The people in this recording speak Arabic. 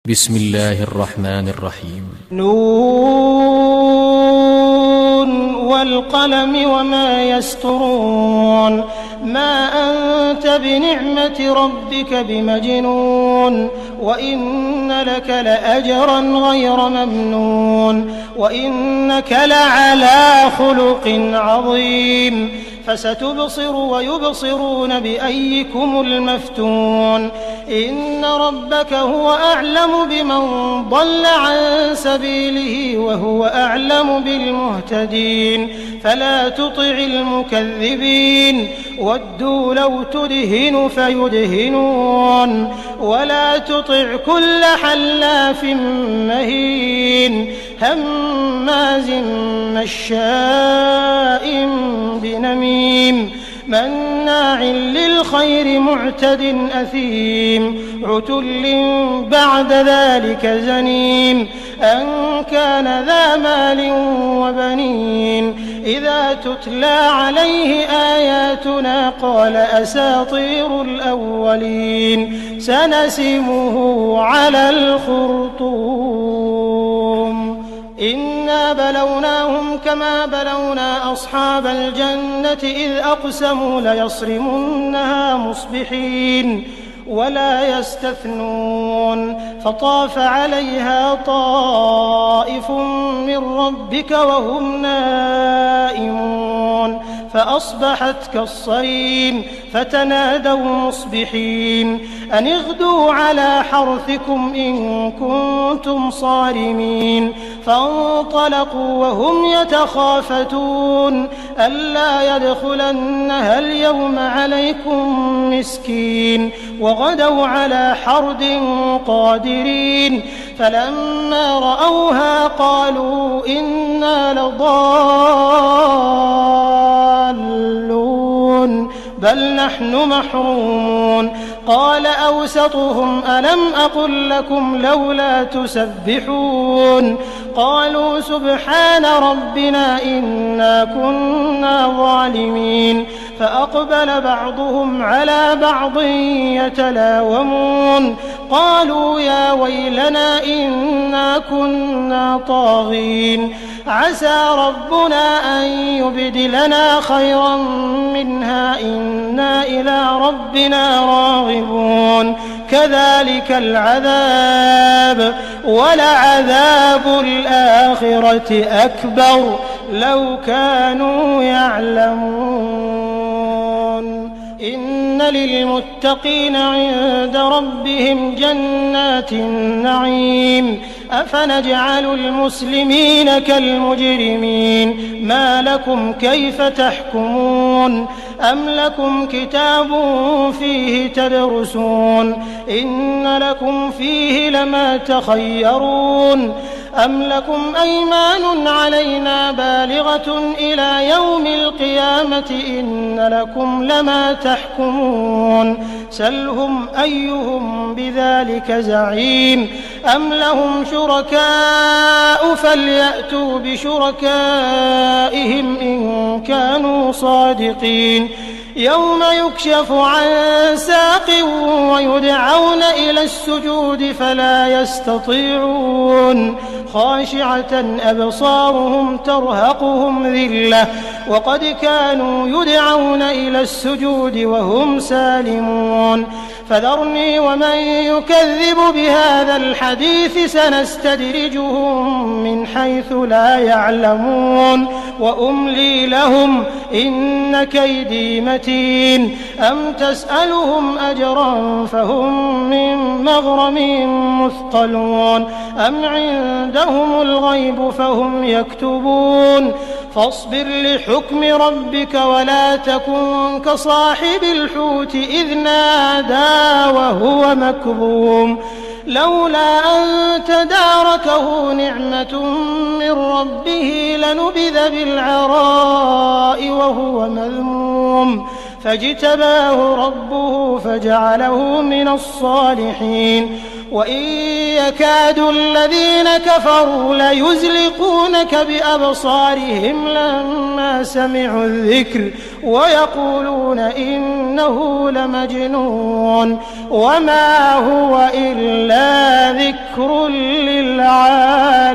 بسم الله الرحمن الرحيم. نون والقلم وما يسطرون ما أنت بنعمة ربك بمجنون وإن لك لأجرا غير ممنون وإنك لعلى خلق عظيم فستبصر ويبصرون بأيكم المفتون إن ربك هو أعلم بمن ضل عن سبيله وهو أعلم بالمهتدين فلا تطع المكذبين ودوا لو تدهن فيدهنون ولا تطع كل حلاف مهين هماز مشاء بنميم مناع للخير معتد أثيم عتل بعد ذلك زنيم أن كان ذا مال وبنين إذا تتلى عليه آياتنا قال أساطير الأولين سنسمه على الخرطوم إنا بلوناهم كما بلونا أصحاب الجنة إذ أقسموا ليصرمنها مصبحين ولا يستثنون فطاف عليها طائف من ربك وهم نائمون فأصبحت كالصريم فتنادوا مصبحين أن اغدوا على حرثكم إن كنتم صارمين فانطلقوا وهم يتخافتون ألا يدخلنها اليوم عليكم مسكين وغدوا على حرد قادرين فلما رأوها قالوا إنا لضالون بل نحن محرومون قال أوسطهم ألم أقل لكم لولا تسبحون قالوا سبحان ربنا إنا كنا ظالمين فأقبل بعضهم على بعض يتلاومون قالوا يا ويلنا إنا كنا طاغين عسى ربنا أن يبدلنا خيرا منها إنا إلى ربنا راغبون كذلك العذاب ولعذاب الآخرة أكبر لو كانوا يعلمون إن للمتقين عند ربهم جنات النعيم أفنجعل المسلمين كالمجرمين ما لكم كيف تحكمون أم لكم كتاب فيه تدرسون إن لكم فيه لما تخيرون أم لكم أيمان علينا بالغة إلى يوم القيامة إن لكم لما تحكمون سلهم أيهم بذلك زعيم أم لهم شركاء فليأتوا بشركائهم إن كانوا صادقين يوم يكشف عن ساق ويدعون إلى السجود فلا يستطيعون خاشعة أبصارهم ترهقهم ذلة وقد كانوا يدعون إلى السجود وهم سالمون فذرني ومن يكذب بهذا الحديث سنستدرجهم من حيث لا يعلمون وأملي لهم إن كيدي متين أم تسألهم أجرا فهم من مغرم مثقلون أم عندهم الغيب فهم يكتبون فاصبر لحكم ربك ولا تكن كصاحب الحوت إذ نادى وهو مكظوم لولا أن تداركه نعمة من ربه لنبذ بالعراء وهو مذموم فاجتباه ربه فجعله من الصالحين وإن يكاد الذين كفروا ليزلقونك بأبصارهم لما سمعوا الذكر ويقولون إنه لمجنون وما هو إلا ذكر ذكر للعالمين.